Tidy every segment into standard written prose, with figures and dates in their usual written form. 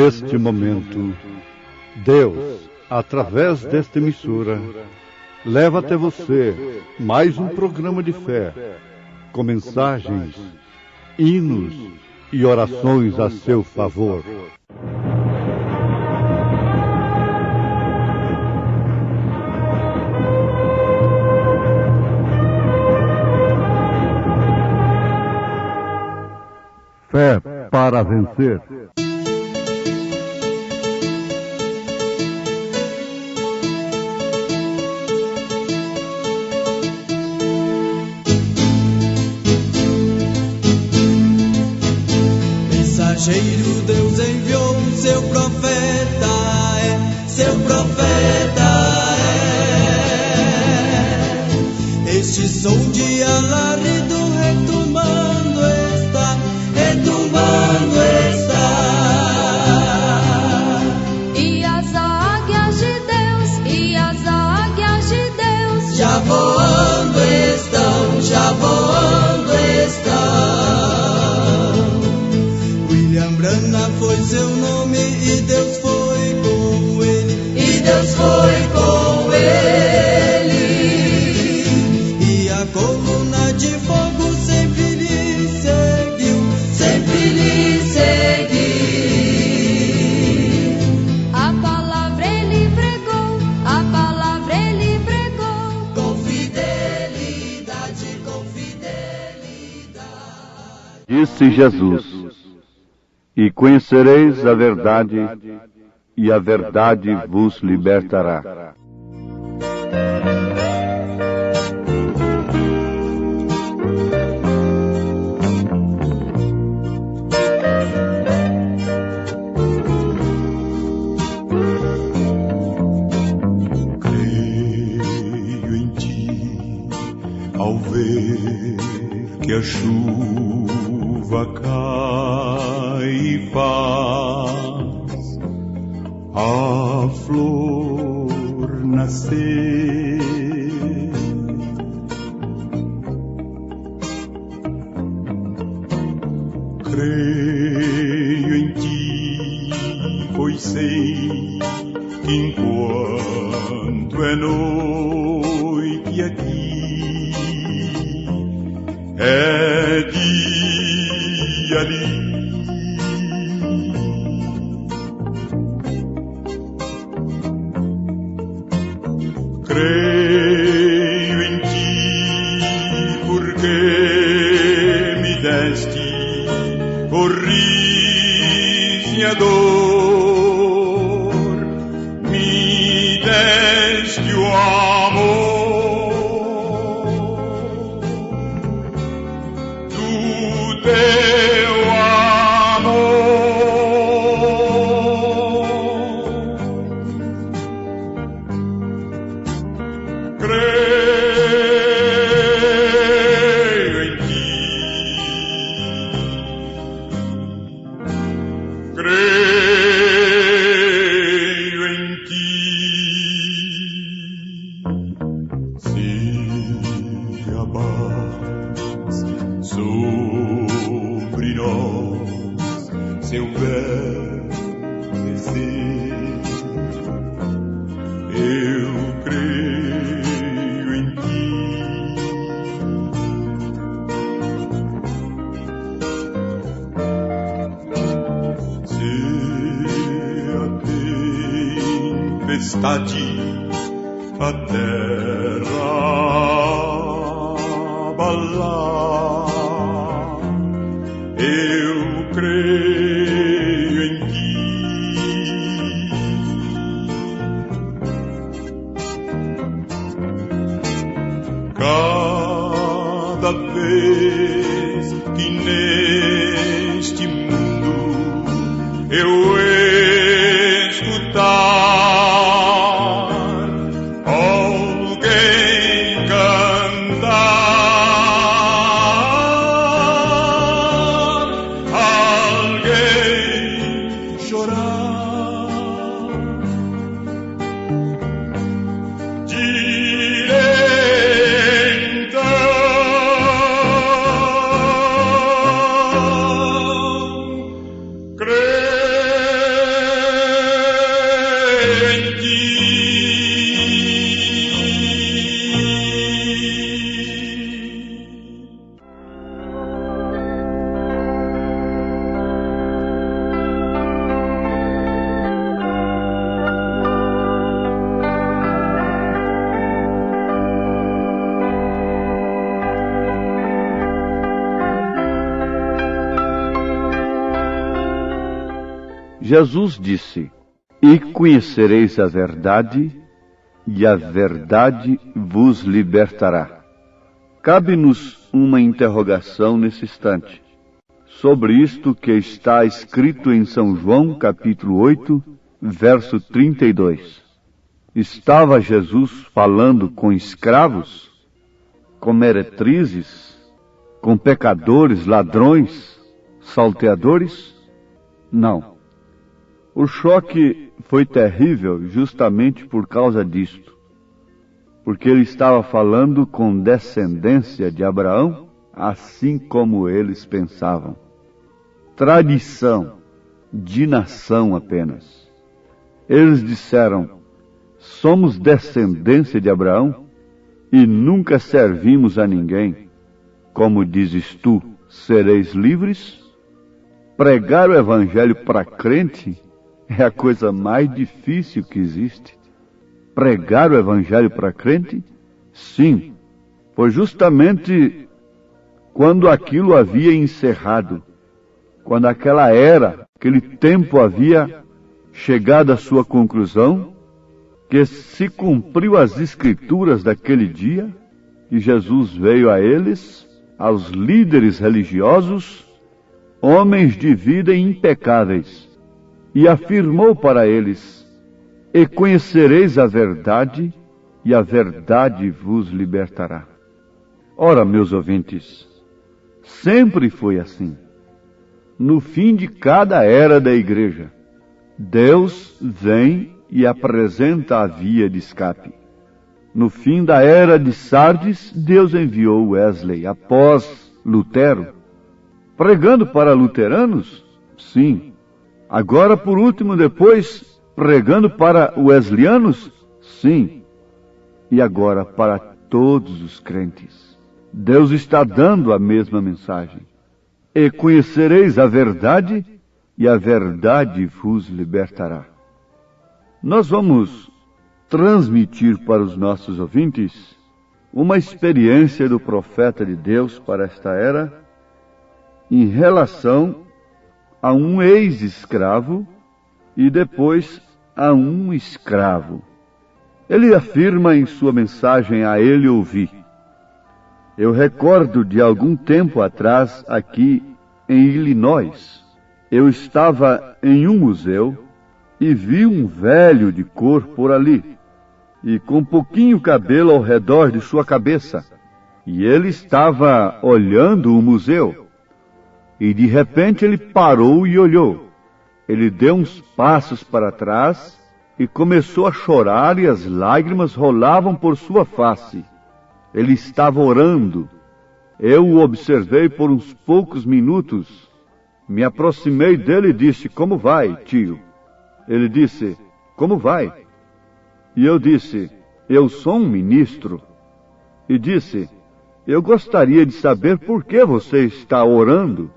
Neste momento, Deus, através desta emissora, leva até você mais um programa de fé, com mensagens, hinos e orações a seu favor. Fé para vencer. Mensageiro, Deus enviou seu profeta, seu profeta Este som de alarido retumbando está, retumbando está. E as águias de Deus, já voando estão, já voando estão. William Branham foi seu nome e Deus foi com ele, e Deus foi com ele. E a coluna de fogo sempre lhe seguiu, sempre lhe seguiu. a palavra ele pregou, a palavra ele pregou. Com fidelidade, com fidelidade. Disse Jesus: e conhecereis a verdade, e a verdade vos libertará. Creio em ti, ao ver que a chuva cai e faz a flor nascer. Creio em ti, pois sei que enquanto é noite aqui, é dia ali. Creio em ti, porque me deste corris e a dor, me deste o amor do teu amor. Creio em ti, creio em ti. Se abate sobre nós seu verdecer, eu creio em ti. Se a tempestade a terra abalar, eu creio em ti. Cada vez que neste mundo eu escutar alguém cantar, alguém chorar, direi então, creio. Jesus disse: E conhecereis a verdade, e a verdade vos libertará. Cabe-nos uma interrogação nesse instante, sobre isto que está escrito em São João, capítulo 8, verso 32. Estava Jesus falando com escravos, com meretrizes, com pecadores, ladrões, salteadores? Não. O choque foi terrível justamente por causa disto, porque ele estava falando com descendência de Abraão, assim como eles pensavam. Tradição de nação apenas. Eles disseram: somos descendência de Abraão e nunca servimos a ninguém. Como dizes tu, sereis livres? Pregar o evangelho para crente é a coisa mais difícil que existe. Pregar o evangelho para crente? Sim, foi justamente quando aquilo havia encerrado, quando aquela era, aquele tempo havia chegado à sua conclusão, que se cumpriu as escrituras daquele dia, e Jesus veio a eles, aos líderes religiosos, homens de vida impecáveis, e afirmou para eles: e conhecereis a verdade, e a verdade vos libertará. Ora, meus ouvintes, sempre foi assim. No fim de cada era da igreja, Deus vem e apresenta a via de escape. No fim da era de Sardes, Deus enviou Wesley após Lutero, pregando para luteranos? Sim. Agora, por último, depois, pregando para wesleyanos? Sim. E agora para todos os crentes. Deus está dando a mesma mensagem. E conhecereis a verdade, e a verdade vos libertará. Nós vamos transmitir para os nossos ouvintes uma experiência do profeta de Deus para esta era em relação a um ex-escravo e depois a um escravo. Ele afirma em sua mensagem: a ele ouvi. Eu recordo de algum tempo atrás, aqui em Illinois, eu estava em um museu e vi um velho de cor por ali, e com pouquinho cabelo ao redor de sua cabeça. E ele estava olhando o museu, e de repente ele parou e olhou. Ele deu uns passos para trás e começou a chorar, e as lágrimas rolavam por sua face. Ele estava orando. Eu o observei por uns poucos minutos. Me aproximei dele e disse: como vai, tio? Ele disse: como vai? E eu disse: eu sou um ministro. E disse: eu gostaria de saber por que você está orando.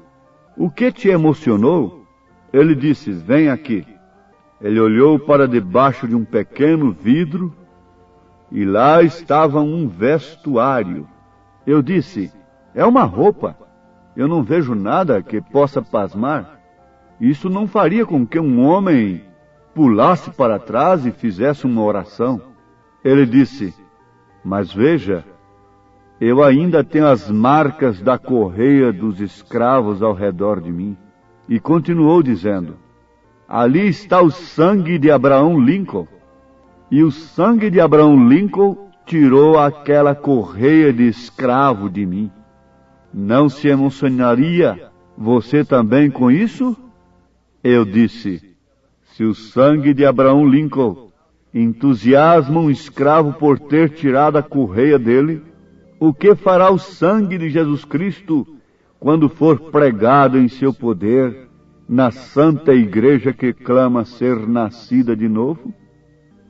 O que te emocionou? Ele disse: vem aqui. Ele olhou para debaixo de um pequeno vidro, e lá estava um vestuário. Eu disse: é uma roupa. Eu não vejo nada que possa pasmar. Isso não faria com que um homem pulasse para trás e fizesse uma oração. Ele disse: mas veja, eu ainda tenho as marcas da correia dos escravos ao redor de mim. E continuou dizendo: ali está o sangue de Abraão Lincoln. E o sangue de Abraão Lincoln tirou aquela correia de escravo de mim. Não se emocionaria você também com isso? Eu disse: se o sangue de Abraão Lincoln entusiasma um escravo por ter tirado a correia dele, o que fará o sangue de Jesus Cristo quando for pregado em seu poder na santa igreja que clama ser nascida de novo?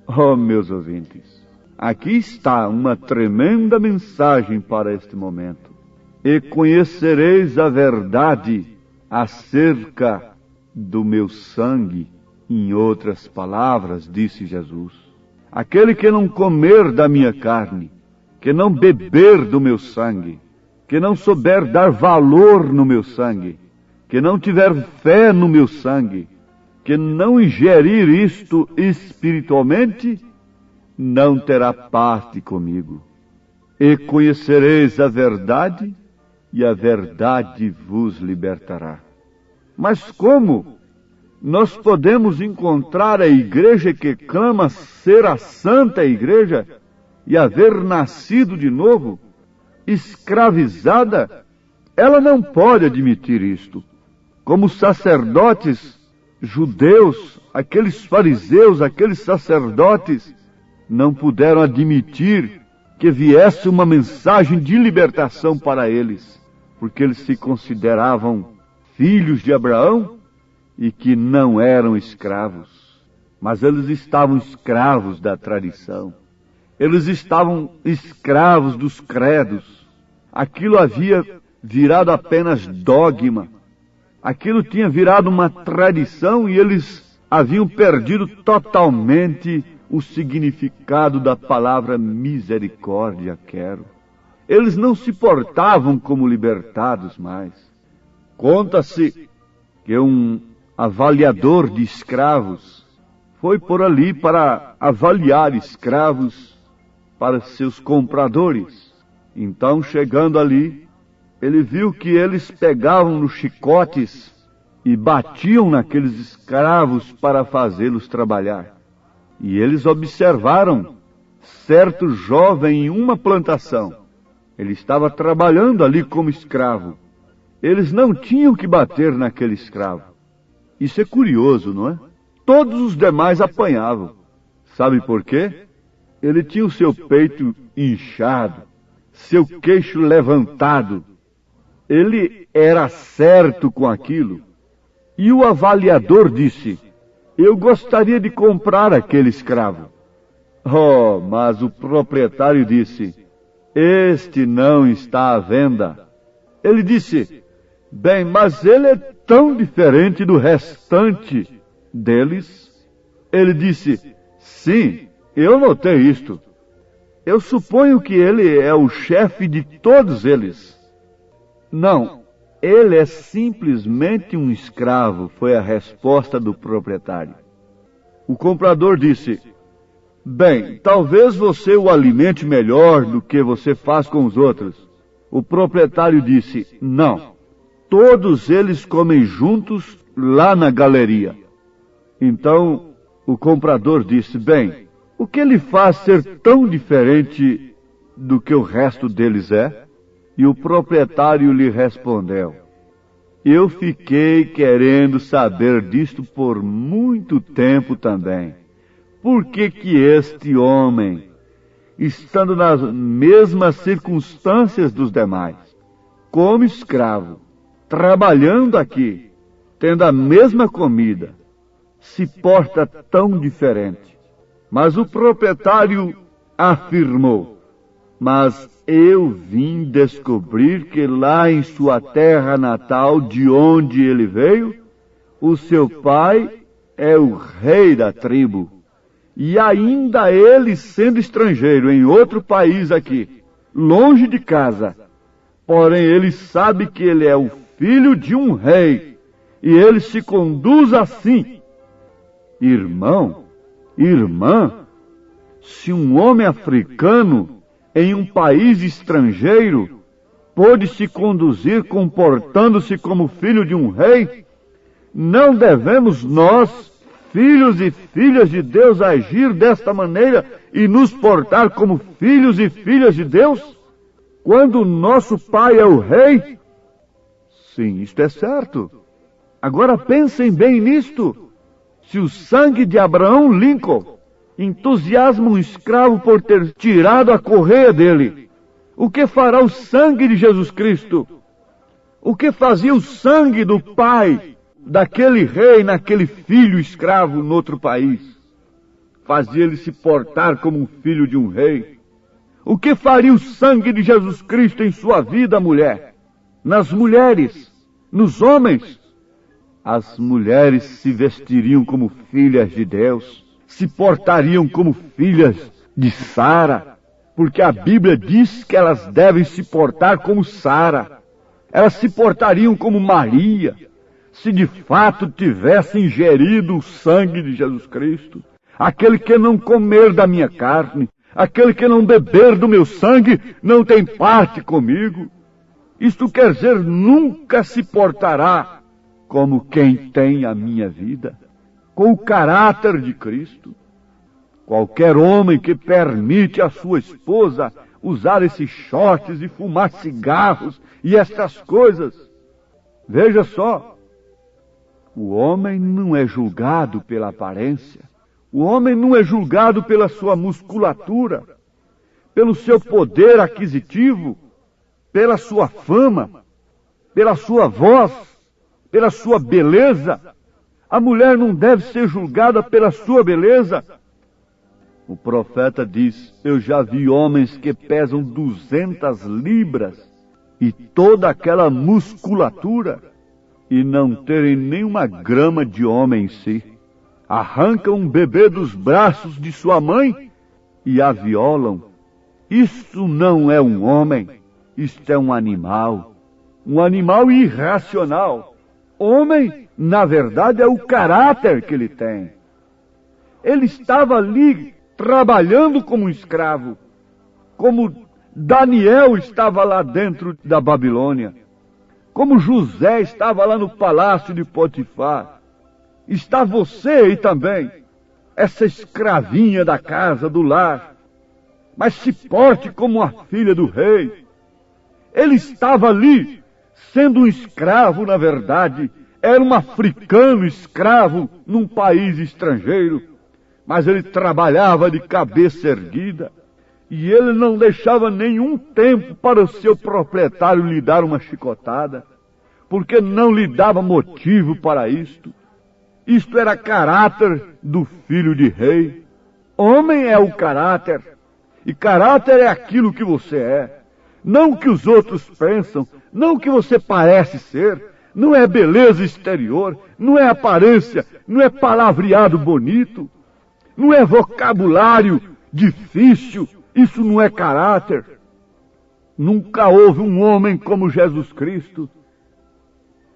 Oh, meus ouvintes, aqui está uma tremenda mensagem para este momento. E conhecereis a verdade acerca do meu sangue. Em outras palavras, disse Jesus: aquele que não comer da minha carne, que não beber do meu sangue, que não souber dar valor no meu sangue, que não tiver fé no meu sangue, que não ingerir isto espiritualmente, não terá parte comigo. E conhecereis a verdade, e a verdade vos libertará. Mas como nós podemos encontrar a igreja que clama ser a santa igreja e haver nascido de novo, escravizada? Ela não pode admitir isto. Como os sacerdotes judeus, aqueles fariseus, aqueles sacerdotes, não puderam admitir que viesse uma mensagem de libertação para eles, porque eles se consideravam filhos de Abraão e que não eram escravos. Mas eles estavam escravos da tradição. Eles estavam escravos dos credos. Aquilo havia virado apenas dogma. Aquilo tinha virado uma tradição e eles haviam perdido totalmente o significado da palavra misericórdia, quero. Eles não se portavam como libertados mais. Conta-se que um avaliador de escravos foi por ali para avaliar escravos para seus compradores. Então, chegando ali, ele viu que eles pegavam nos chicotes e batiam naqueles escravos para fazê-los trabalhar. E eles observaram certo jovem em uma plantação. Ele estava trabalhando ali como escravo. Eles não tinham que bater naquele escravo. Isso é curioso, não é? Todos os demais apanhavam. Sabe por quê? Ele tinha o seu peito inchado, seu queixo levantado. Ele era certo com aquilo. E o avaliador disse: eu gostaria de comprar aquele escravo. Oh, mas o proprietário disse: este não está à venda. Ele disse: bem, mas ele é tão diferente do restante deles. Ele disse: sim, eu notei isto. Eu suponho que ele é o chefe de todos eles. Não, ele é simplesmente um escravo, foi a resposta do proprietário. O comprador disse: bem, talvez você o alimente melhor do que você faz com os outros. O proprietário disse: não, todos eles comem juntos lá na galeria. Então o comprador disse: bem, o que ele faz ser tão diferente do que o resto deles é? E o proprietário lhe respondeu: eu fiquei querendo saber disto por muito tempo também. Por que que este homem, estando nas mesmas circunstâncias dos demais, como escravo, trabalhando aqui, tendo a mesma comida, se porta tão diferente? Mas o proprietário afirmou: mas eu vim descobrir que lá em sua terra natal, de onde ele veio, o seu pai é o rei da tribo. E ainda ele, sendo estrangeiro em outro país aqui, longe de casa, porém ele sabe que ele é o filho de um rei, e ele se conduz assim. Irmão, irmã, se um homem africano em um país estrangeiro pôde se conduzir comportando-se como filho de um rei, não devemos nós, filhos e filhas de Deus, agir desta maneira e nos portar como filhos e filhas de Deus, quando o nosso pai é o rei? Sim, isto é certo. Agora pensem bem nisto. Se o sangue de Abraham Lincoln entusiasma um escravo por ter tirado a correia dele, o que fará o sangue de Jesus Cristo? O que fazia o sangue do pai daquele rei naquele filho escravo no outro país? Fazia ele se portar como um filho de um rei. O que faria o sangue de Jesus Cristo em sua vida, mulher? Nas mulheres? Nos homens? As mulheres se vestiriam como filhas de Deus, se portariam como filhas de Sara, porque a Bíblia diz que elas devem se portar como Sara. Elas se portariam como Maria, se de fato tivesse ingerido o sangue de Jesus Cristo. Aquele que não comer da minha carne, aquele que não beber do meu sangue, não tem parte comigo. Isto quer dizer, nunca se portará como quem tem a minha vida, com o caráter de Cristo. Qualquer homem que permite à sua esposa usar esses shorts e fumar cigarros e estas coisas, veja só, o homem não é julgado pela aparência, o homem não é julgado pela sua musculatura, pelo seu poder aquisitivo, pela sua fama, pela sua voz, pela sua beleza. A mulher não deve ser julgada pela sua beleza. O profeta diz, eu já vi homens que pesam 200 libras e toda aquela musculatura e não terem nenhuma grama de homem em si. Arrancam um bebê dos braços de sua mãe e a violam. Isso não é um homem, isto é um animal irracional. Homem, na verdade, é o caráter que ele tem. Ele estava ali trabalhando como um escravo, como Daniel estava lá dentro da Babilônia, como José estava lá no palácio de Potifar. Está você aí também, essa escravinha da casa, do lar, mas se porte como a filha do rei. Ele estava ali, sendo um escravo, na verdade, era um africano escravo num país estrangeiro, mas ele trabalhava de cabeça erguida, e ele não deixava nenhum tempo para o seu proprietário lhe dar uma chicotada, porque não lhe dava motivo para isto. Isto era caráter do filho de rei. Homem é o caráter, e caráter é aquilo que você é, não o que os outros pensam, não o que você parece ser, não é beleza exterior, não é aparência, não é palavreado bonito, não é vocabulário difícil, isso não é caráter. Nunca houve um homem como Jesus Cristo.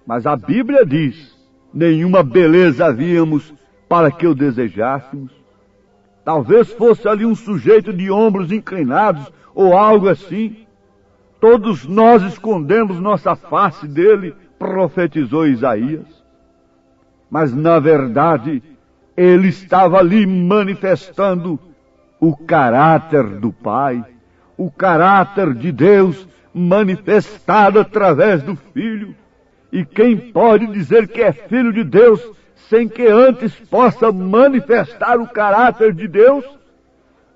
Mas a Bíblia diz, nenhuma beleza havíamos para que o desejássemos. Talvez fosse ali um sujeito de ombros inclinados ou algo assim. Todos nós escondemos nossa face dele, profetizou Isaías. Mas na verdade, ele estava ali manifestando o caráter do Pai, o caráter de Deus manifestado através do Filho. E quem pode dizer que é filho de Deus sem que antes possa manifestar o caráter de Deus,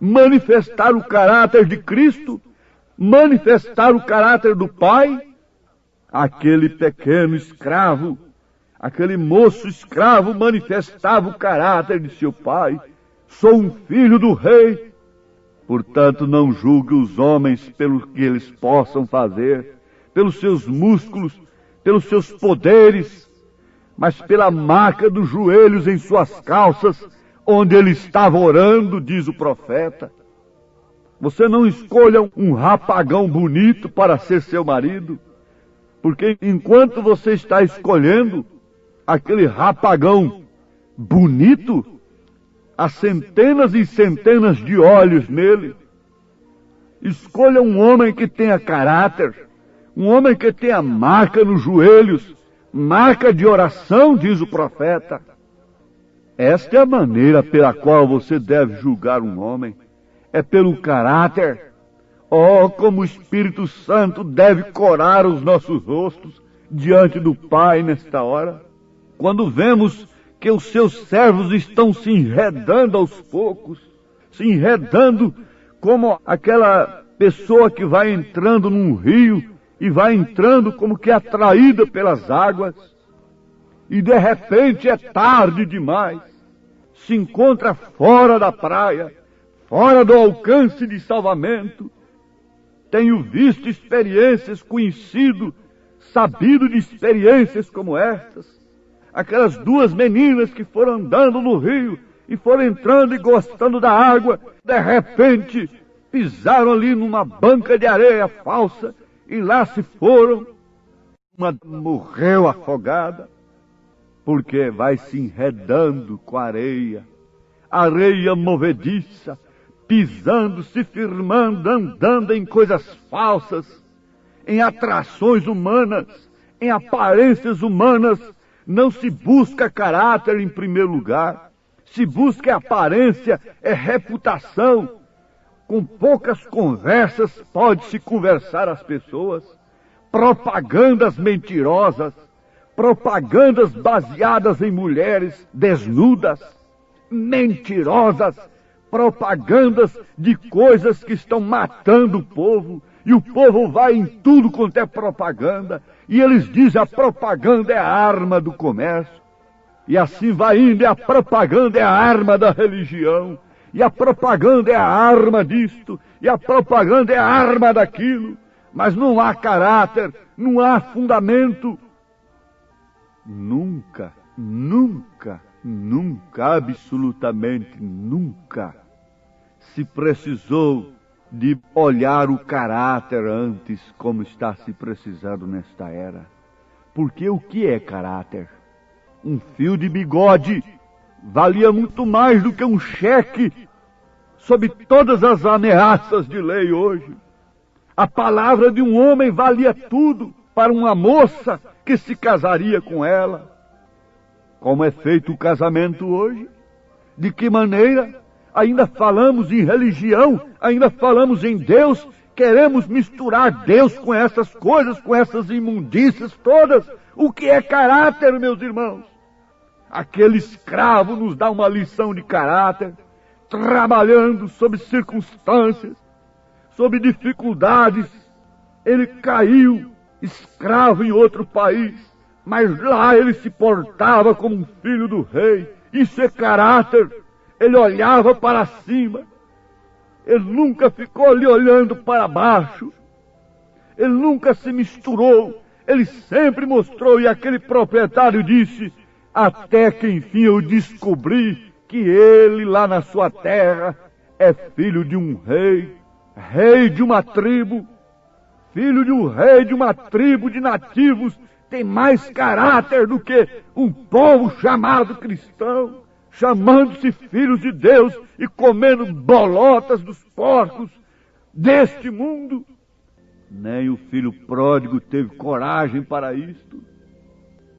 manifestar o caráter de Cristo, manifestar o caráter do Pai? Aquele pequeno escravo, aquele moço escravo manifestava o caráter de seu pai. Sou um filho do rei. Portanto, não julgue os homens pelo que eles possam fazer, pelos seus músculos, pelos seus poderes, mas pela marca dos joelhos em suas calças, onde ele estava orando, diz o profeta. Você não escolha um rapagão bonito para ser seu marido, porque enquanto você está escolhendo aquele rapagão bonito, há centenas e centenas de olhos nele. Escolha um homem que tenha caráter, um homem que tenha marca nos joelhos, marca de oração, diz o profeta. Esta é a maneira pela qual você deve julgar um homem, é pelo caráter. Oh, como o Espírito Santo deve corar os nossos rostos diante do Pai nesta hora, quando vemos que os seus servos estão se enredando aos poucos, se enredando como aquela pessoa que vai entrando num rio e vai entrando como que atraída pelas águas, e de repente é tarde demais, se encontra fora da praia, fora do alcance de salvamento. Tenho visto experiências, conhecido, sabido de experiências como estas. Aquelas duas meninas que foram andando no rio e foram entrando e gostando da água, de repente pisaram ali numa banca de areia falsa e lá se foram. Uma morreu afogada, porque vai se enredando com a areia movediça, pisando, se firmando, andando em coisas falsas, em atrações humanas, em aparências humanas. Não se busca caráter em primeiro lugar, se busca aparência, é reputação. Com poucas conversas pode-se conversar as pessoas. Propagandas mentirosas, propagandas baseadas em mulheres desnudas, mentirosas, propagandas de coisas que estão matando o povo, e o povo vai em tudo quanto é propaganda, e eles dizem a propaganda é a arma do comércio, e assim vai indo, e a propaganda é a arma da religião, e a propaganda é a arma disto, e a propaganda é a arma daquilo, mas não há caráter, não há fundamento. Nunca, absolutamente nunca se precisou de olhar o caráter antes, como está se precisando nesta era. Porque o que é caráter? Um fio de bigode valia muito mais do que um cheque, sob todas as ameaças de lei hoje. A palavra de um homem valia tudo para uma moça que se casaria com ela. Como é feito o casamento hoje? De que maneira? Ainda falamos em religião, ainda falamos em Deus, queremos misturar Deus com essas coisas, com essas imundícias todas. O que é caráter, meus irmãos? Aquele escravo nos dá uma lição de caráter, trabalhando sob circunstâncias, sob dificuldades. Ele caiu, escravo em outro país, mas lá ele se portava como um filho do rei. Isso é caráter. Ele olhava para cima, ele nunca ficou ali olhando para baixo, ele nunca se misturou, ele sempre mostrou, e aquele proprietário disse, até que enfim eu descobri que ele lá na sua terra é filho de um rei, rei de uma tribo, filho de um rei de uma tribo de nativos, tem mais caráter do que um povo chamado cristão, chamando-se filhos de Deus e comendo bolotas dos porcos deste mundo. Nem o filho pródigo teve coragem para isto.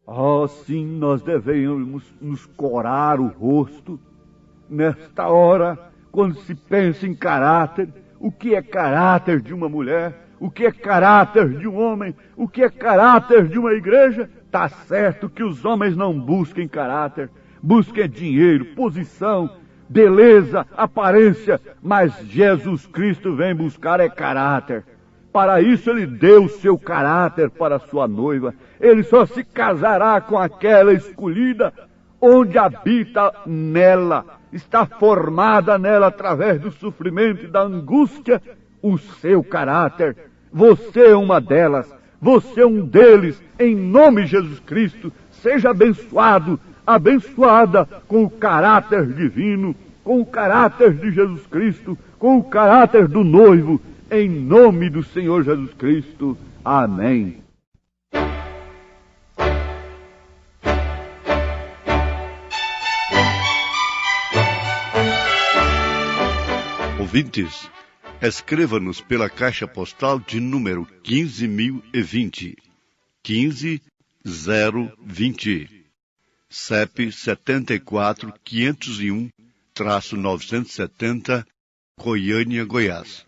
Oh, sim, nós devemos nos corar o rosto nesta hora, quando se pensa em caráter. O que é caráter de uma mulher? O que é caráter de um homem? O que é caráter de uma igreja? Tá certo que os homens não busquem caráter, busquem dinheiro, posição, beleza, aparência, mas Jesus Cristo vem buscar é caráter. Para isso ele deu o seu caráter para a sua noiva. Ele só se casará com aquela escolhida onde habita nela, está formada nela através do sofrimento e da angústia o seu caráter. Você é uma delas, você é um deles, em nome de Jesus Cristo. Seja abençoado, abençoada com o caráter divino, com o caráter de Jesus Cristo, com o caráter do noivo, em nome do Senhor Jesus Cristo. Amém. Ouvintes, escreva-nos pela caixa postal de número 15.020, 15020, CEP 74.501-970, Goiânia, Goiás.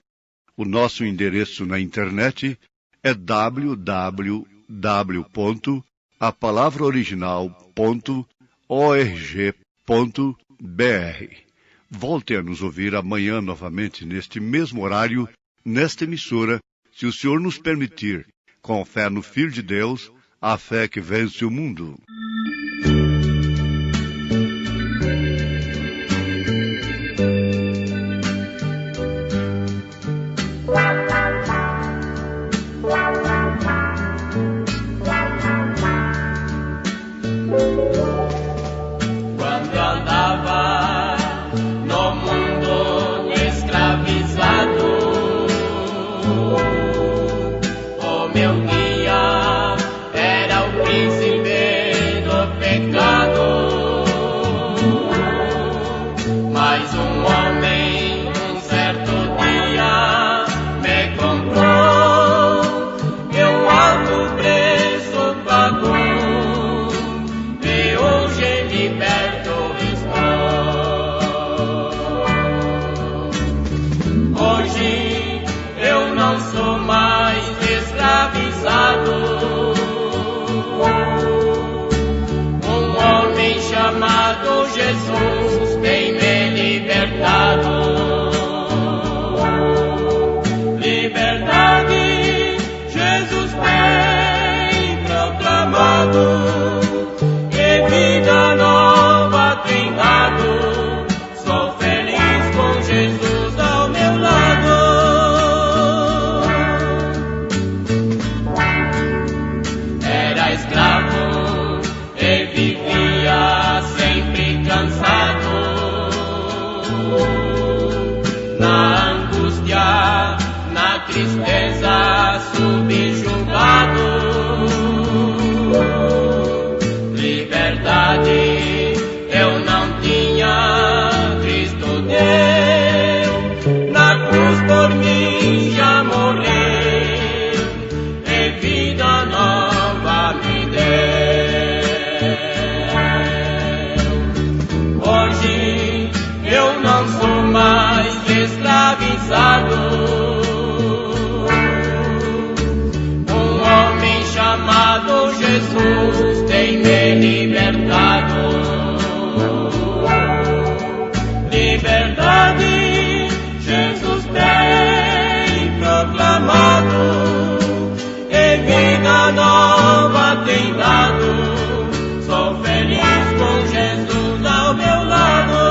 O nosso endereço na internet é www.apalavraoriginal.org.br. Volte a nos ouvir amanhã novamente neste mesmo horário, nesta emissora, se o Senhor nos permitir, com fé no Filho de Deus, a fé que vence o mundo. Meu guia era o príncipe tristeza subjugado. Liberdade eu não tinha, Cristo deu, na cruz por mim já morreu, e vida nova me deu. Hoje eu não sou mais escravizado. Chamado Jesus tem me libertado. Liberdade Jesus tem proclamado, e vida nova tem dado. Sou feliz com Jesus ao meu lado.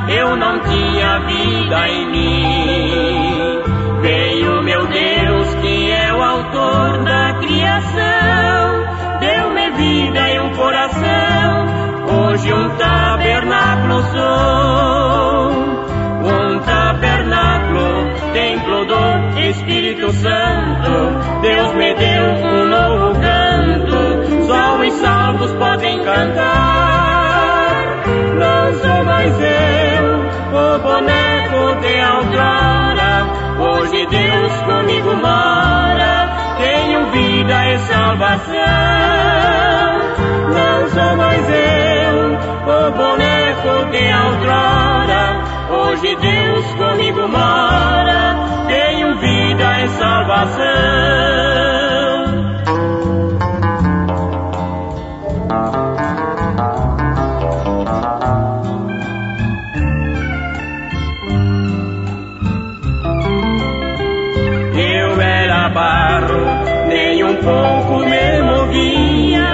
Eu não tinha vida em mim. Veio meu Deus, que é o autor da criação, deu-me vida e um coração. Hoje um tabernáculo sou, um tabernáculo, templo do Espírito Santo. Deus me deu um novo canto, só os salvos podem cantar. Não sou mais eu, o boneco de outrora. Hoje Deus comigo mora, tenho vida e salvação. Não sou mais eu, o boneco de outrora. Hoje Deus comigo mora, tenho vida e salvação. Nem um pouco me movia,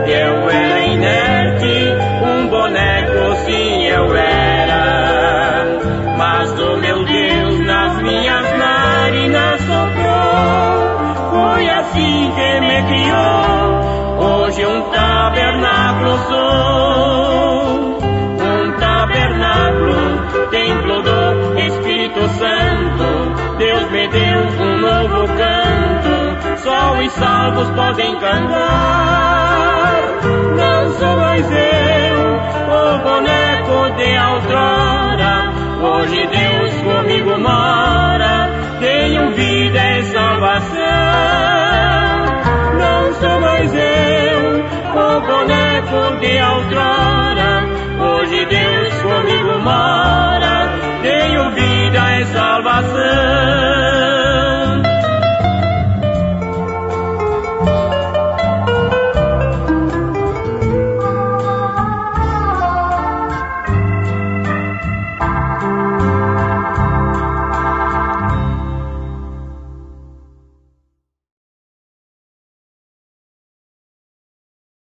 eu era inerte, um boneco sim eu era, mas o meu Deus nas minhas narinas soprou, foi assim que me criou. Hoje um tabernáculo sou, um tabernáculo, templo do Espírito Santo. Deus me deu um novo canto, só os salvos podem cantar. Não sou mais eu, o boneco de outrora. Hoje Deus comigo mora, tenho vida e salvação. Não sou mais eu, o boneco de outrora. Hoje Deus comigo mora, tenho vida e salvação.